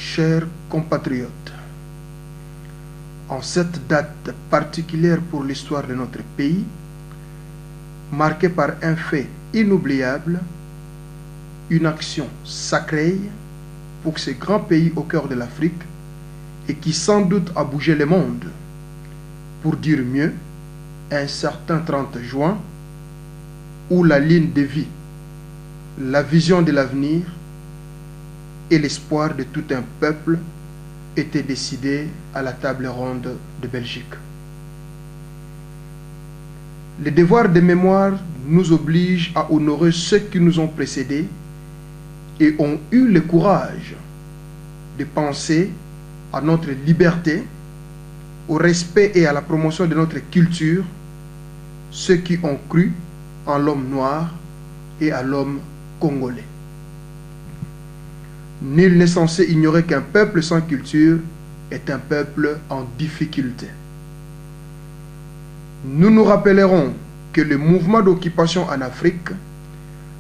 Chers compatriotes, en cette date particulière pour l'histoire de notre pays, marquée par un fait inoubliable, une action sacrée pour ce grand pays au cœur de l'Afrique et qui sans doute a bougé le monde, pour dire mieux, un certain 30 juin, où la ligne de vie, la vision de l'avenir et l'espoir de tout un peuple étaient décidés à la table ronde de Belgique. Le devoir de mémoire nous oblige à honorer ceux qui nous ont précédés et ont eu le courage de penser à notre liberté, au respect et à la promotion de notre culture, ceux qui ont cru en l'homme noir et à l'homme congolais. Nul n'est censé ignorer qu'un peuple sans culture est un peuple en difficulté. Nous nous rappellerons que le mouvement d'occupation en Afrique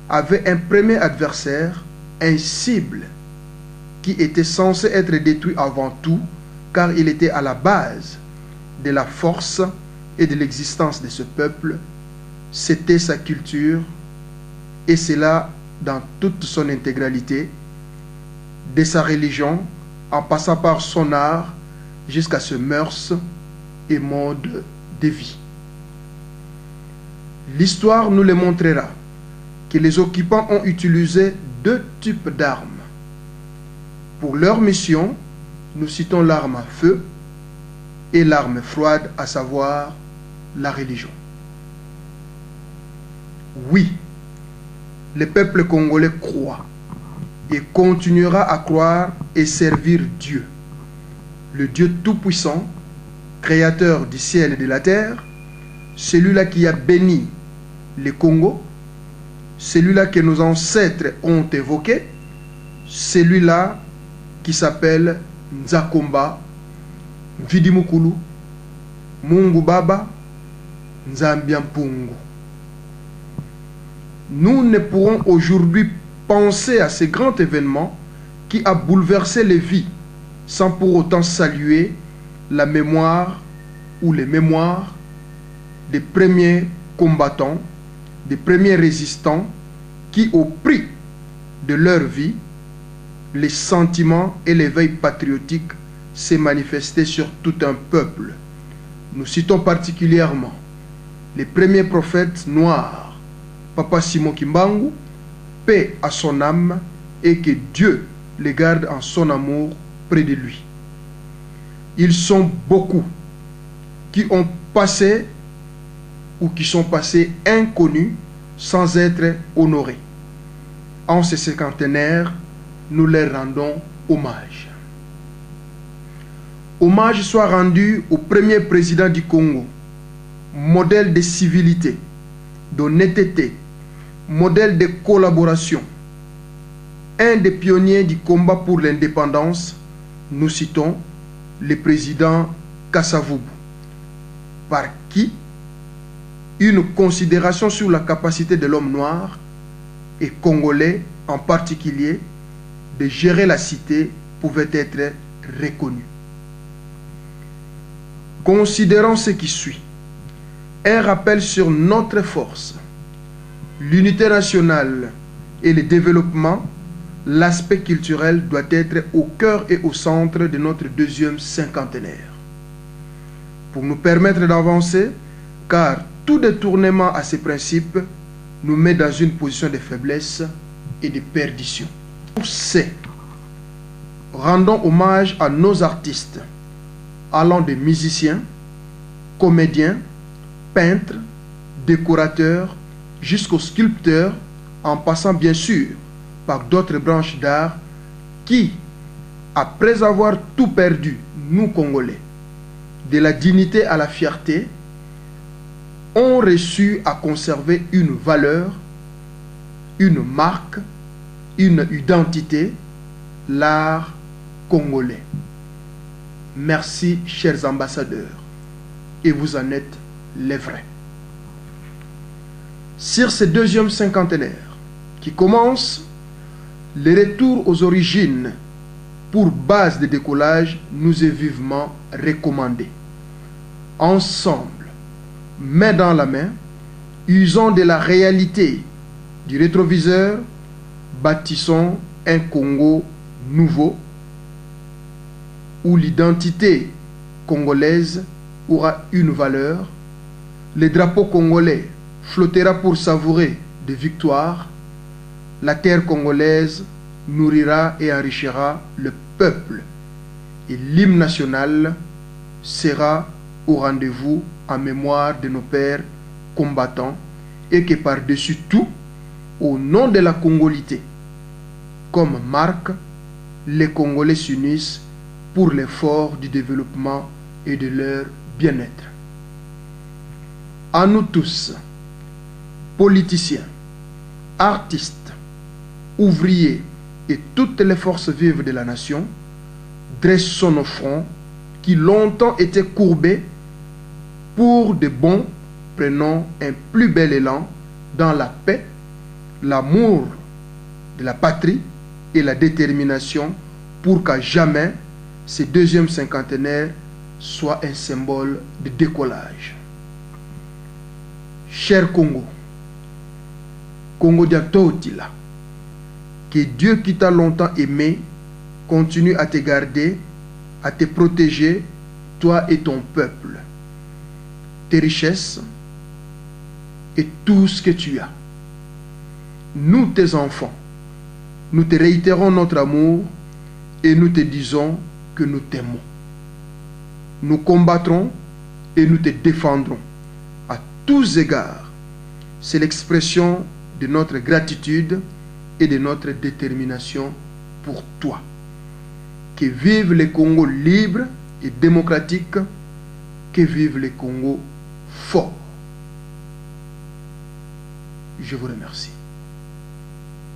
avait un premier adversaire, un cible, qui était censé être détruit avant tout, car il était à la base de la force et de l'existence de ce peuple. C'était sa culture, et cela dans toute son intégralité, de sa religion, en passant par son art, jusqu'à ses mœurs et mode de vie. L'histoire nous le montrera que les occupants ont utilisé deux types d'armes. Pour leur mission, nous citons l'arme à feu et l'arme froide, à savoir la religion. Oui, le peuple congolais croit et continuera à croire et servir Dieu, le Dieu tout-puissant, créateur du ciel et de la terre, celui-là qui a béni le Congo, celui-là que nos ancêtres ont évoqué, celui-là qui s'appelle Nzakomba, Vidimukulu, Mungu Baba, Nzambiampungu. Nous ne pourrons aujourd'hui penser à ce grand événement qui a bouleversé les vies sans pour autant saluer la mémoire ou les mémoires des premiers combattants, des premiers résistants qui, au prix de leur vie, les sentiments et l'éveil patriotique s'est manifesté sur tout un peuple. Nous citons particulièrement les premiers prophètes noirs, Papa Simon Kimbangu, paix à son âme, et que Dieu les garde en son amour près de lui. Ils sont beaucoup qui ont passé ou qui sont passés inconnus sans être honorés. En ce cinquantenaire, nous leur rendons hommage. Hommage soit rendu au premier président du Congo, modèle de civilité, d'honnêteté, modèle de collaboration, un des pionniers du combat pour l'indépendance. Nous citons le président Kasavubu, par qui une considération sur la capacité de l'homme noir et congolais en particulier de gérer la cité pouvait être reconnue. Considérons ce qui suit. Un rappel sur notre force, l'unité nationale et le développement. L'aspect culturel doit être au cœur et au centre de notre deuxième cinquantenaire. Pour nous permettre d'avancer, car tout détournement à ces principes nous met dans une position de faiblesse et de perdition. Pour ce, rendons hommage à nos artistes, allant des musiciens, comédiens, peintres, décorateurs, jusqu'aux sculpteurs, en passant bien sûr par d'autres branches d'art qui, après avoir tout perdu, nous Congolais, de la dignité à la fierté, ont reçu à conserver une valeur, une marque, une identité, l'art congolais. Merci, chers ambassadeurs, et vous en êtes les vrais. Sur ce deuxième cinquantenaire qui commence, le retour aux origines pour base de décollage nous est vivement recommandé. Ensemble, main dans la main, usons de la réalité du rétroviseur, bâtissons un Congo nouveau où l'identité congolaise aura une valeur, le drapeau congolais flottera pour savourer des victoires, la terre congolaise nourrira et enrichira le peuple et l'hymne national sera au rendez-vous en mémoire de nos pères combattants et que par-dessus tout, au nom de la congolité, comme marque, les Congolais s'unissent pour l'effort du développement et de leur bien-être. À nous tous, politiciens, artistes, ouvriers et toutes les forces vives de la nation, dressons nos fronts qui longtemps étaient courbés pour de bons, prenons un plus bel élan dans la paix, l'amour de la patrie et la détermination pour qu'à jamais ce deuxième cinquantenaire soit un symbole de décollage. Cher Congo, Congo Diatotila, que Dieu qui t'a longtemps aimé continue à te garder, à te protéger, toi et ton peuple, tes richesses et tout ce que tu as. Nous, tes enfants, nous te réitérons notre amour et nous te disons que nous t'aimons. Nous combattrons et nous te défendrons à tous égards. C'est l'expression de notre gratitude et de notre détermination pour toi. Que vive le Congo libre et démocratique, que vive le Congo fort. Je vous remercie.